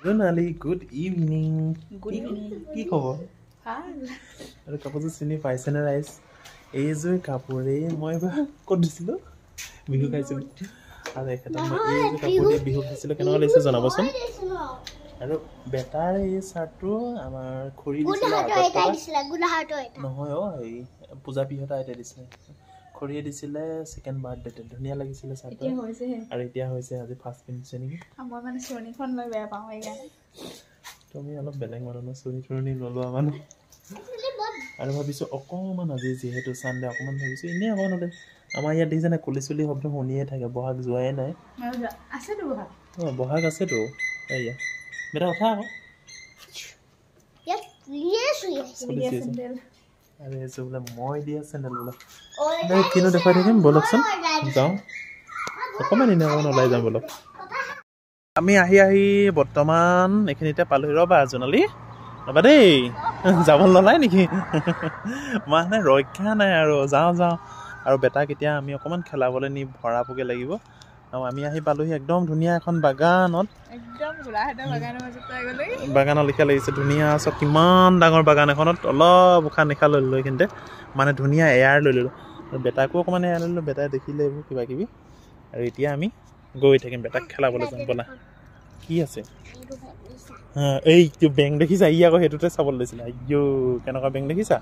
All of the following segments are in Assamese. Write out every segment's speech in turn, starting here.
Donali, good evening. Good evening. কি খবৰ? ভাল। আৰু কাপোৰটো চিনি পাইছেনে ৰাইজ? এইযোৰ কাপোৰে মই ক'ত দিছিলোঁ? বিহু খাইছিলোঁ। আৰু এখেতক মই এইযোৰ কাপোৰ দিয়ে বিহু খাইছিলোঁ। কেনেকুৱা লাগিছে জনাবচোন। আৰু বেটাৰ এই চাৰ্টটো আমাৰ খুৰী দিছিলে নহয় এই পূজা পিহতা এটা দিছিলে খুৰীয়ে দিছিলে ছেকেণ্ড বাৰ্থডেতে ধুনীয়া লাগিছিলে চাৰ্টটো আৰু এতিয়া হৈছে আজি ফাৰ্ষ্ট পিন্ধিছে নেকি মই মানে চুৰণিখন লৈ বেয়া পাওঁ সেইকাৰণে তুমি অলপ বেলেগ মানুহ চুৰণি নলোৱা মানুহ আৰু ভাবিছোঁ অকণমান আজি যিহেতু চানডে অকণমান ভাবিছোঁ এনেই অকণমান আমাৰ ইয়াত দেখিছেনে কুলি চুলি শব্দ শুনিয়ে থাকে বহাগ যোৱাই নাই আছেতো বহাগ বহাগ আছেতো এয়া বেটা উঠা আকৌ আৰু এইযোৰ বোলে মই দিয়া চেণ্ডেল বোলে কিনো দেখুৱাই থাকিম বলকচোন যাওঁ অকণমান এনেই অকণমান ওলাই যাম বলক আমি আহি বৰ্তমান এইখিনিতে পালোহি ৰ'বা জোনালী ৰ'বা দেই যাব নলাই নেকি মানে ৰক্ষা নাই আৰু যাওঁ আৰু বেটাক এতিয়া আমি অকণমান খেলাবলৈ নি ভৰাবগৈ লাগিব আৰু আমি আহি পালোহি একদম ধুনীয়া এখন বাগানত বাগানৰ লিখা লাগিছে ধুনীয়া চব কিমান ডাঙৰ বাগান এখনত অলপ উশাহ নিশাহ লৈ ল'লোঁ এইখিনিতে মানে ধুনীয়া এয়াৰ লৈ ল'লোঁ আৰু বেটাকো অকণমান এয়াৰ লৈ ল'লোঁ বেটাই দেখিলে এইবোৰ কিবা কিবি আৰু এতিয়া আমি গৈ থাকিম বেটাক খেলাবলৈ যাম ব'লা কি আছে এইটো বেংক দেখিছা ই আকৌ সেইটোতে চাবলৈ লৈছিলে আইঅ কেনেকুৱা বেংক দেখিছা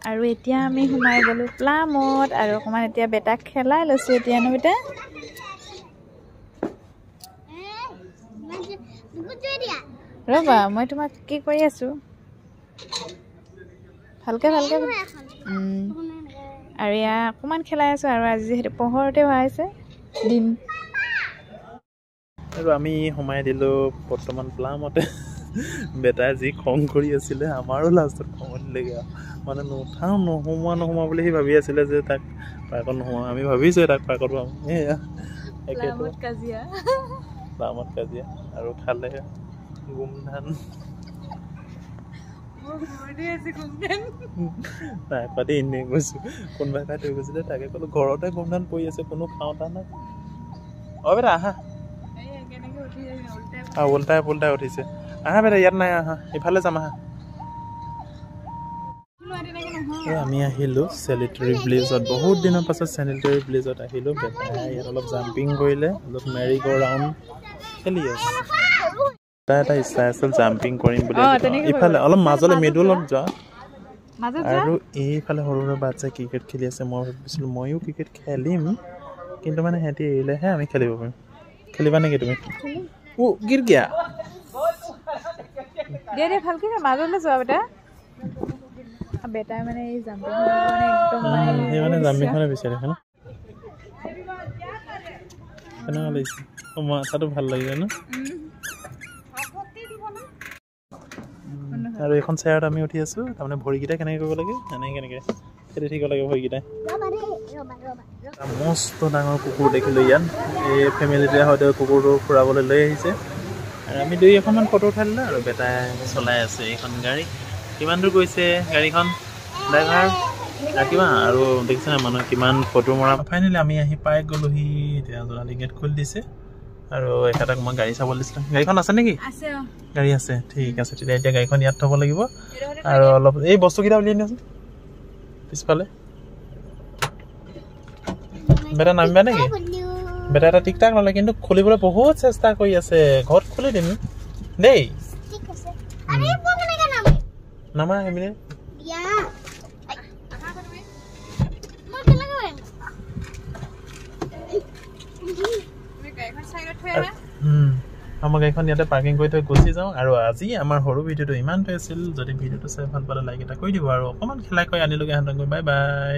আৰু এতিয়া আমি সোমাই গ'লোঁ প্লামত আৰু অকণমান এতিয়া বেটাক খেলাই লৈছোঁ এতিয়া বেটা ৰ'বা মই তোমাক কি কৰি আছোঁ ভালকৈ আৰু এয়া অকণমান খেলাই আছোঁ আৰু আজি যিহেতু পোহৰতে ভৰাইছে দিন আৰু আমি সোমাই দিলোঁ বৰ্তমান প্লামতে বেটাই যি খং কৰি আছিলে আমাৰো লাষ্টত খং উঠিলেগৈ আৰু মানে নুঠাওঁ নোসোমোৱা বুলি সি ভাবি আছিলে যে তাক পাৰ্কত নোসোমাওঁ আমি ভাবিছোঁ তাক পাৰ্কত পাম এয়া প্লামত কাজিয়া আৰু খালে গোমধান নাই পাতি এনেই গৈছোঁ কোনোবাই খাই থৈ গৈছিলে তাকে ক'লোঁ ঘৰতে গোমধান পৰি আছে কোনো খাওঁতা নাই বেটা আহা উল্টাই উঠিছে আহা বেটা ইয়াত নাই আহা ইফালে যাম আহা আমি আহিলোঁ চেনিটেৰী ভিলেজত বহুত দিনৰ পাছত চেনিটেৰী ভিলেজত আহিলোঁ বেটাই ইয়াত অলপ জাম্পিং কৰিলে অলপ মেৰি গ' ৰাউণ্ড খেলি আছে এটা ইচ্ছা আছিল জাম্পিং কৰিম বুলি ইফালে অলপ মাজলৈ মিডলত যোৱা আৰু এইফালে সৰু সৰু বাচ্চাই ক্ৰিকেট খেলি আছে মই ভাবিছিলোঁ ময়ো ক্ৰিকেট খেলিম কিন্তু মানে সিহঁতি এৰিলেহে আমি খেলিব পাৰিম খেলিবা নেকি তুমি গিৰ গিয়া ভালকৈ মাজলৈ যোৱা বেটাই মানে এই জাম্পিংখনে বিচাৰে ন কেনেকুৱা লাগিছে মাথাটো ভাল লাগিছে ন আৰু এইখন চেয়াৰত আমি উঠি আছোঁ তাৰমানে ভৰিকেইটা কেনেকৈ কৰিব লাগে কেনেকৈ খেলি থাকিব লাগে ভৰিকেইটাই মস্ত ডাঙৰ কুকুৰ দেখিলোঁ ইয়াত এই ফেমিলিটোৱে হয়তো কুকুৰটো ফুৰাবলৈ লৈ আহিছে আৰু আমি দুই এখনমান ফটো উঠাই দিলোঁ আৰু বেটাই চলাই আছে এইখন গাড়ী কিমান দূৰ গৈছে গাড়ীখন ড্ৰাইভাৰ কিবা আৰু দেখিছেনে মানুহে কিমান ফটো মৰা ফাইনেলি আমি আহি পাই গ'লোহি এতিয়া জোনালী গেট খুলি দিছে আৰু এখেতক মই গাড়ী চাবলৈ দিছিলোঁ গাড়ীখন আছে নেকি গাড়ী আছে ঠিক আছে তেতিয়া এতিয়া গাড়ীখন ইয়াত থ'ব লাগিব আৰু অলপ এই বস্তুকেইটা উলিয়াই নিয়াচোন পিছফালে বেটা নামিবা নেকি বেটা এটা টিক টাক নলয় কিন্তু খুলিবলৈ বহুত চেষ্টা কৰি আছে ঘৰত খুলি দিম দেই নামা সেইপিনে আমাৰ গাড়ীখন ইয়াতে পাৰ্কিং কৰি থৈ গুচি যাওঁ আৰু আজি আমাৰ সৰু ভিডিঅ'টো ইমানটোৱে আছিল যদি ভিডিঅ'টো চাই ভাল পালে লাইক এটা কৰি দিব আৰু অকণমান খেলাই কৰি আনিলোগৈ সিহঁতক বাই বাই